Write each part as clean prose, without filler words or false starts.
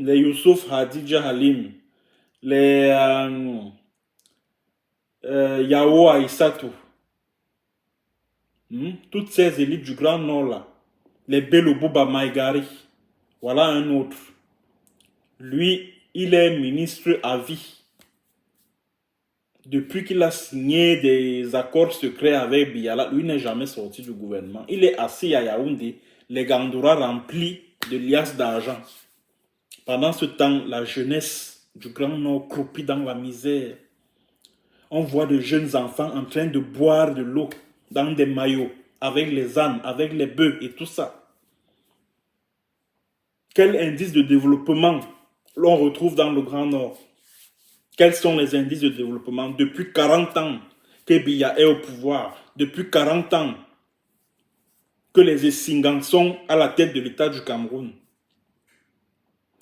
les Youssouf Hadidja Halim, les Yao Aïssatou, toutes ces élites du Grand Nord là, les Belobouba Maïgari, voilà un autre. Lui, il est ministre à vie. Depuis qu'il a signé des accords secrets avec Biala, lui n'est jamais sorti du gouvernement. Il est assis à Yaoundé, les Gandoura remplis de liasses d'argent. Pendant ce temps, la jeunesse du Grand Nord croupit dans la misère. On voit de jeunes enfants en train de boire de l'eau dans des maillots, avec les ânes, avec les bœufs et tout ça. Quel indice de développement l'on retrouve dans le Grand Nord? Quels sont les indices de développement? Depuis 40 ans que Biya est au pouvoir, depuis 40 ans que les Essingans sont à la tête de l'État du Cameroun.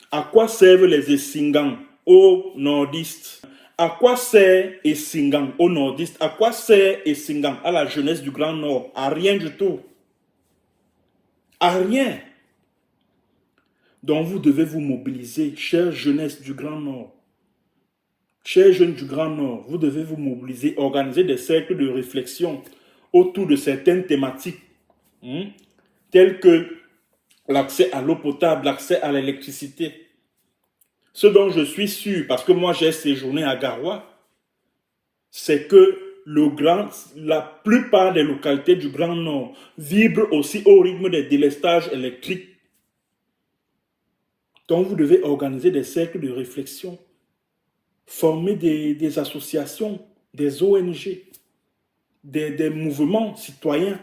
À quoi servent les Essingans aux nordistes? À quoi sert Essingan aux nordistes? À quoi sert Essingan à la jeunesse du Grand Nord? À rien du tout. À rien. Donc vous devez vous mobiliser, chère jeunesse du Grand Nord. Chers jeunes du Grand Nord, vous devez vous mobiliser, organiser des cercles de réflexion autour de certaines thématiques, telles que l'accès à l'eau potable, l'accès à l'électricité. Ce dont je suis sûr, parce que moi j'ai séjourné à Garoua, c'est que la plupart des localités du Grand Nord vibrent aussi au rythme des délestages électriques. Donc vous devez organiser des cercles de réflexion, former des associations, des ONG, des mouvements citoyens.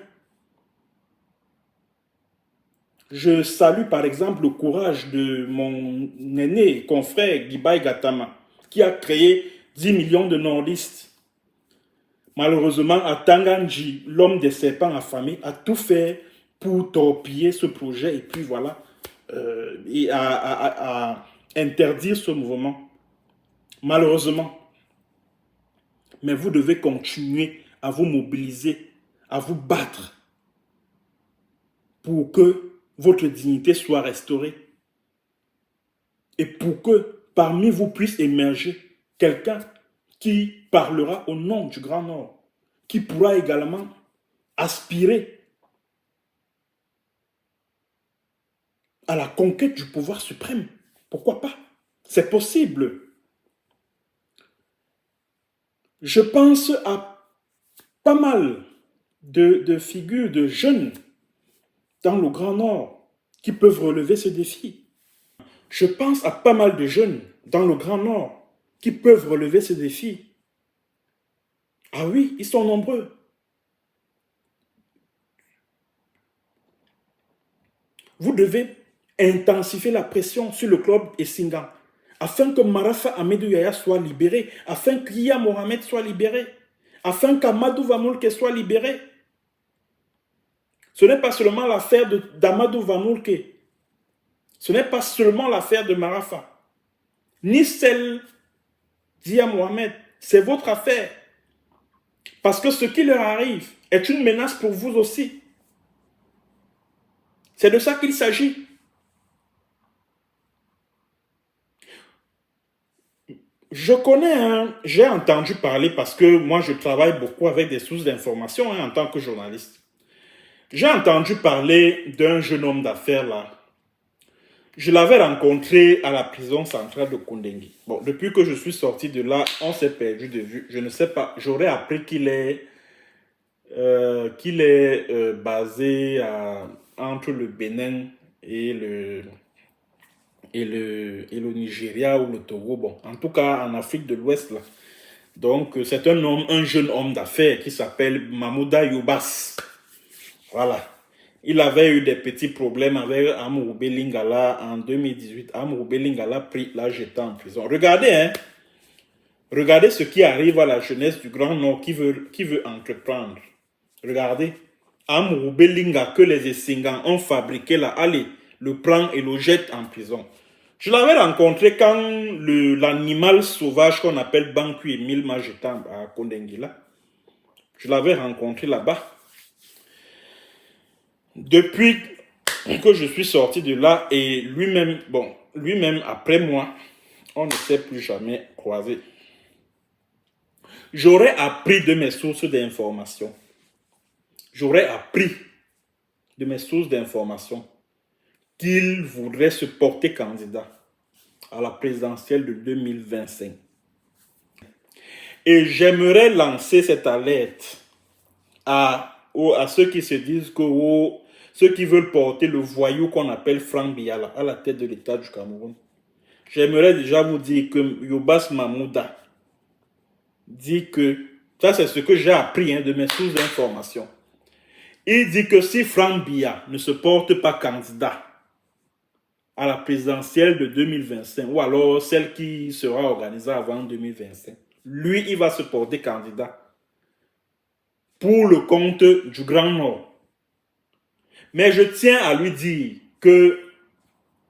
Je salue par exemple le courage de mon aîné confrère Guibaï Gatama, qui a créé 10 millions de nordistes. Malheureusement, Atanganji, l'homme des serpents affamés, a tout fait pour torpiller ce projet et puis voilà, et à interdire ce mouvement. Malheureusement. Mais vous devez continuer à vous mobiliser, à vous battre pour que votre dignité soit restaurée. Et pour que parmi vous puisse émerger quelqu'un qui parlera au nom du Grand Nord, qui pourra également aspirer à la conquête du pouvoir suprême. Pourquoi pas? C'est possible. Je pense à pas mal de figures de jeunes dans le Grand Nord qui peuvent relever ce défi. Je pense à pas mal de jeunes dans le Grand Nord qui peuvent relever ce défi. Ah oui, ils sont nombreux. Vous devez intensifier la pression sur le club Essingan afin que Marafa Ahmedou Yaya soit libéré, afin qu'Iya Mohamed soit libéré, afin qu'Amadou Vamoulke soit libéré. Ce n'est pas seulement l'affaire d'Amadou Vamoulke. Ce n'est pas seulement l'affaire de Marafa, ni celle d'Iya Mohamed. C'est votre affaire. Parce que ce qui leur arrive est une menace pour vous aussi. C'est de ça qu'il s'agit. Je connais, j'ai entendu parler parce que moi je travaille beaucoup avec des sources d'information en tant que journaliste. J'ai entendu parler d'un jeune homme d'affaires là. Je l'avais rencontré à la prison centrale de Koundéngui. Bon, depuis que je suis sorti de là, on s'est perdu de vue. Je ne sais pas, j'aurais appris qu'il est, basé entre le Bénin et le Nigeria ou le Togo, bon, en tout cas en Afrique de l'Ouest là. Donc c'est un jeune homme d'affaires qui s'appelle Mamouda Youbas. Voilà. Il avait eu des petits problèmes avec Amourou Lingala en 2018. Amourou Lingala l'a jeté en prison. Regardez, hein. Regardez ce qui arrive à la jeunesse du Grand Nord qui veut entreprendre. Regardez. Amourou Linga que les Essingans ont fabriqué là, allez, le prend et le jette en prison. Je l'avais rencontré quand l'animal sauvage qu'on appelle Banku Emile m'a jeté à Koundéngui là. Je l'avais rencontré là-bas. Depuis que je suis sorti de là, et lui-même, bon, lui-même, après moi, on ne s'est plus jamais croisé. J'aurais appris de mes sources d'information. J'aurais appris de mes sources d'information qu'il voudrait se porter candidat à la présidentielle de 2025. Et j'aimerais lancer cette alerte à ceux qui se disent que ceux qui veulent porter le voyou qu'on appelle Frank Biala à la tête de l'État du Cameroun. J'aimerais déjà vous dire que Yobas Mamouda dit que, ça c'est ce que j'ai appris de mes sources d'information. Il dit que si Frank Biya ne se porte pas candidat à la présidentielle de 2025, ou alors celle qui sera organisée avant 2025, lui, il va se porter candidat pour le compte du Grand Nord. Mais je tiens à lui dire que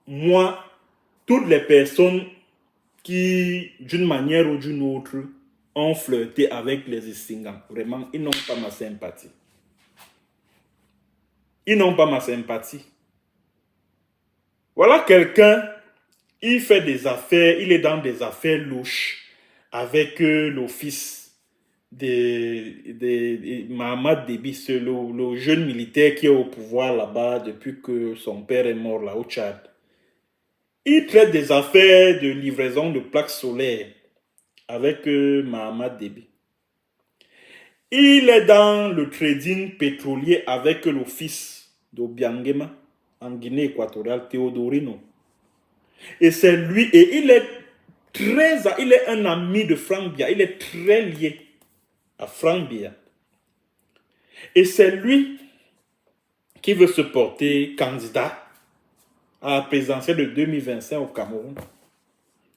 moi, toutes les personnes qui, d'une manière ou d'une autre, ont flirté avec les Essingans, vraiment, ils n'ont pas ma sympathie. Ils n'ont pas ma sympathie. Voilà quelqu'un, il fait des affaires, il est dans des affaires louches avec l'office de Mahamat Déby, le jeune militaire qui est au pouvoir là-bas depuis que son père est mort là au Tchad. Il traite des affaires de livraison de plaques solaires avec Mahamat Déby. Il est dans le trading pétrolier avec l'office d'Obiangema en Guinée équatoriale, Teodorino. Et c'est lui, et il est un ami de Frank Biya, il est très lié à Frank Biya. Et c'est lui qui veut se porter candidat à la présidentielle de 2025 au Cameroun.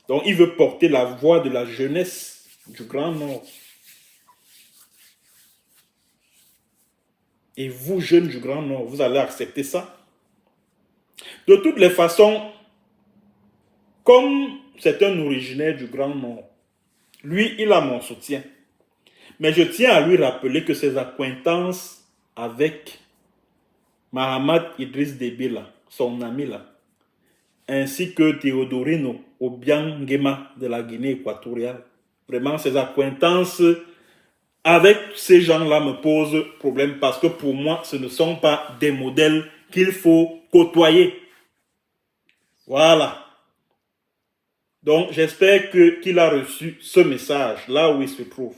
Donc il veut porter la voix de la jeunesse du Grand Nord. Et vous, jeunes du Grand Nord, vous allez accepter ça? De toutes les façons, comme c'est un originaire du Grand Nord, lui, il a mon soutien. Mais je tiens à lui rappeler que ses acquaintances avec Mahamat Idriss Déby, là, son ami là, ainsi que Teodorino Obiangema de la Guinée équatoriale, vraiment ses acquaintances avec ces gens-là me posent problème parce que pour moi, ce ne sont pas des modèles qu'il faut côtoyer. Voilà. Donc, j'espère qu'il a reçu ce message là où il se trouve.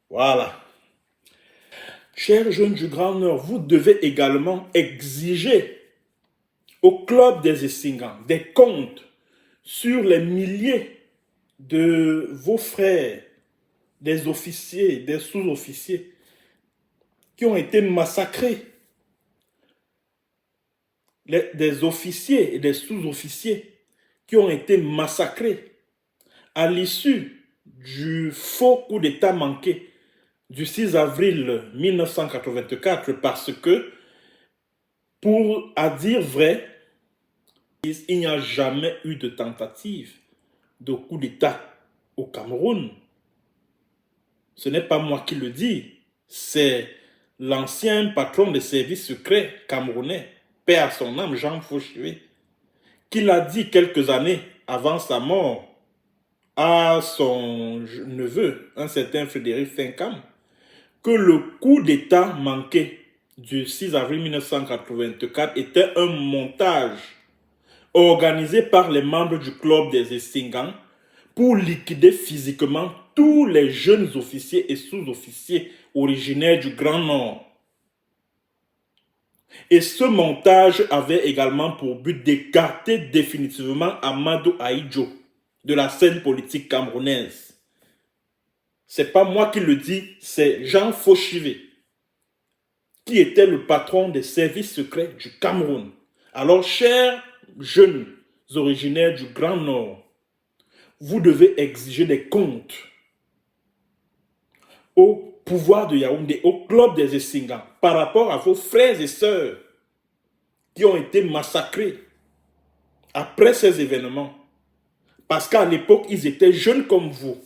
Voilà. Chers jeunes du Grand Nord, vous devez également exiger au club des Essingans des comptes sur les milliers de vos frères, des officiers, des sous-officiers qui ont été massacrés. Des officiers et des sous-officiers qui ont été massacrés à l'issue du faux coup d'État manqué du 6 avril 1984 parce que, à dire vrai, il n'y a jamais eu de tentative de coup d'État au Cameroun. Ce n'est pas moi qui le dis, c'est l'ancien patron des services secrets camerounais, paix à son âme, Jean Fauchier, qui l'a dit quelques années avant sa mort à son neveu, un certain Frédéric Fincam, que le coup d'État manqué du 6 avril 1984 était un montage organisé par les membres du club des Essingans pour liquider physiquement tous les jeunes officiers et sous-officiers originaires du Grand Nord. Et ce montage avait également pour but d'écarter définitivement Amadou Ahidjo de la scène politique camerounaise. C'est pas moi qui le dis, c'est Jean Fauchier, qui était le patron des services secrets du Cameroun. Alors, chers jeunes originaires du Grand Nord, vous devez exiger des comptes au pouvoir de Yaoundé, au club des Essingans, par rapport à vos frères et sœurs qui ont été massacrés après ces événements. Parce qu'à l'époque, ils étaient jeunes comme vous.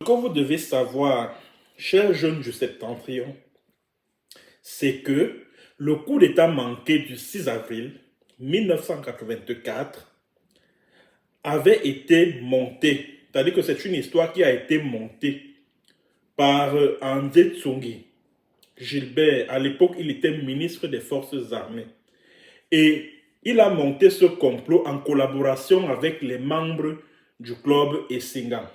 Ce que vous devez savoir, chers jeunes du Septentrion, c'est que le coup d'État manqué du 6 avril 1984 avait été montée. C'est-à-dire que c'est une histoire qui a été montée par André Tsongi Gilbert. À l'époque, il était ministre des Forces armées. Et il a monté ce complot en collaboration avec les membres du club Essingan.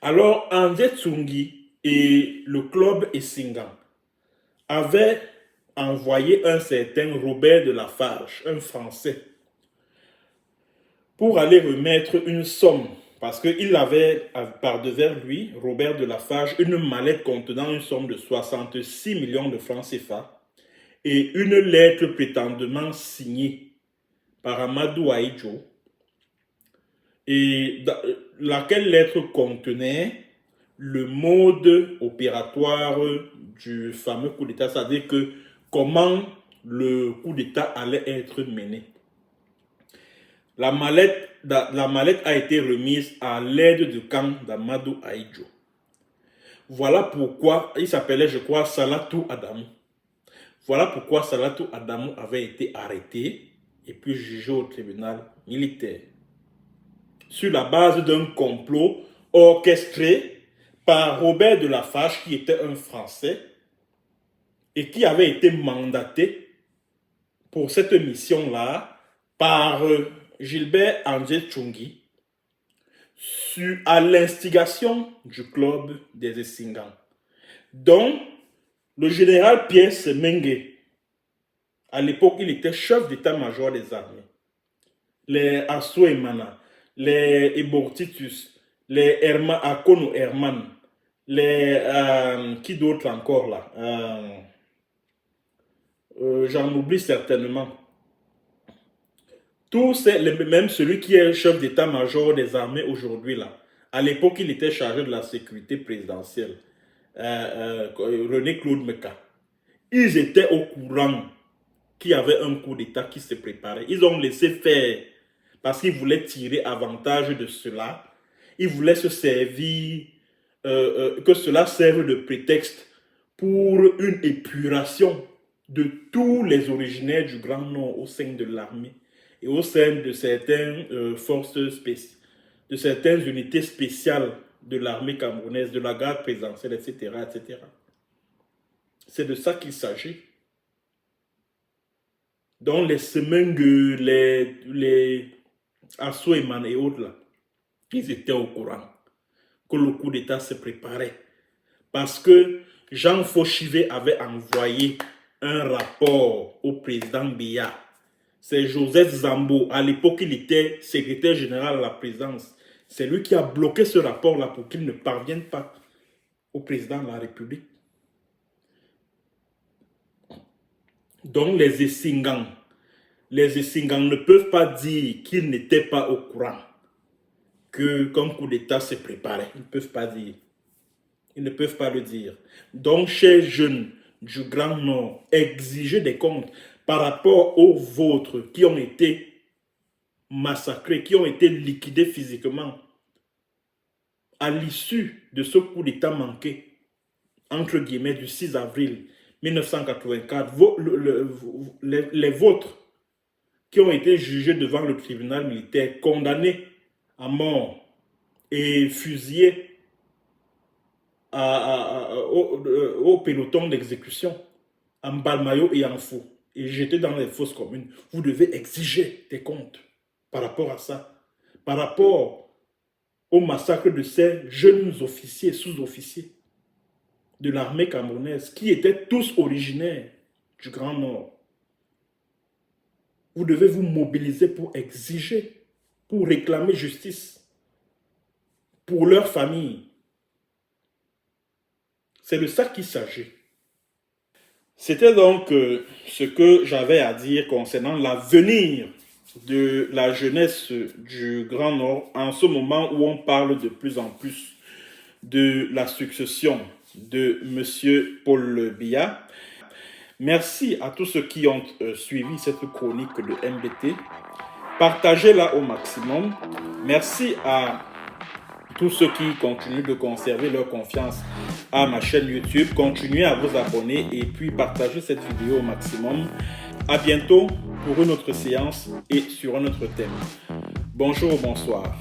Alors, André Tsongi et le club Essingan avaient envoyé un certain Robert de Lafarge, un Français, pour aller remettre une somme. Parce qu'il avait par-devers lui, Robert de Lafarge, une mallette contenant une somme de 66 millions de francs CFA et une lettre prétendument signée par Amadou Ahidjo, et laquelle lettre contenait le mode opératoire du fameux coup d'État, c'est-à-dire que comment le coup d'État allait être mené. La mallette a été remise à l'aide de camp d'Amadou Ahidjo. Voilà pourquoi il s'appelait, je crois, Salatou Adamou. Voilà pourquoi Salatou Adamou avait été arrêté et puis jugé au tribunal militaire sur la base d'un complot orchestré par Robert de Lafarge, qui était un Français et qui avait été mandaté pour cette mission-là par Gilbert André Tsongi à l'instigation du club des Essingan, dont le général Pierre Semengue, à l'époque, il était chef d'état-major des armées. Les Assoemana, les Ebortitus, les Akono Herman, les... qui d'autre encore là j'en oublie certainement. Tous, même celui qui est chef d'état-major des armées aujourd'hui là, à l'époque, il était chargé de la sécurité présidentielle. René Claude Meka. Ils étaient au courant qu'il y avait un coup d'État qui se préparait. Ils ont laissé faire parce qu'ils voulaient tirer avantage de cela. Ils voulaient se servir, que cela serve de prétexte pour une épuration de tous les originaires du Grand Nord au sein de l'armée et au sein de certaines forces spéciales, de certaines unités spéciales de l'armée camerounaise, de la garde présidentielle, etc., etc. C'est de ça qu'il s'agit. Donc les Semengue, les Assoeman et autres, là, ils étaient au courant que le coup d'État se préparait. Parce que Jean Fauchivet avait envoyé un rapport au président Biya. C'est Joseph Zambo. À l'époque, il était secrétaire général à la présidence. C'est lui qui a bloqué ce rapport-là pour qu'il ne parvienne pas au président de la République. Donc les Essingan ne peuvent pas dire qu'ils n'étaient pas au courant qu'un coup d'État se préparait. Ils ne peuvent pas dire. Ils ne peuvent pas le dire. Donc, chers jeunes du Grand Nord, exigez des comptes par rapport aux vôtres qui ont été massacrés, qui ont été liquidés physiquement à l'issue de ce coup d'État manqué, entre guillemets, du 6 avril 1984, les vôtres qui ont été jugés devant le tribunal militaire, condamnés à mort et fusillés au peloton d'exécution, en Balmayo et en Fou, et jetés dans les fosses communes. Vous devez exiger des comptes par rapport à ça, par rapport au massacre de ces jeunes officiers, sous-officiers de l'armée camerounaise, qui étaient tous originaires du Grand Nord. Vous devez vous mobiliser pour exiger, pour réclamer justice pour leur famille. C'est de ça qu'il s'agit. C'était donc ce que j'avais à dire concernant l'avenir de la jeunesse du Grand Nord en ce moment où on parle de plus en plus de la succession de M. Paul Biya. Merci à tous ceux qui ont suivi cette chronique de MBT. Partagez-la au maximum. Merci à tous ceux qui continuent de conserver leur confiance à ma chaîne YouTube. Continuez à vous abonner et puis partagez cette vidéo au maximum. À bientôt pour une autre séance et sur un autre thème. Bonjour, bonsoir.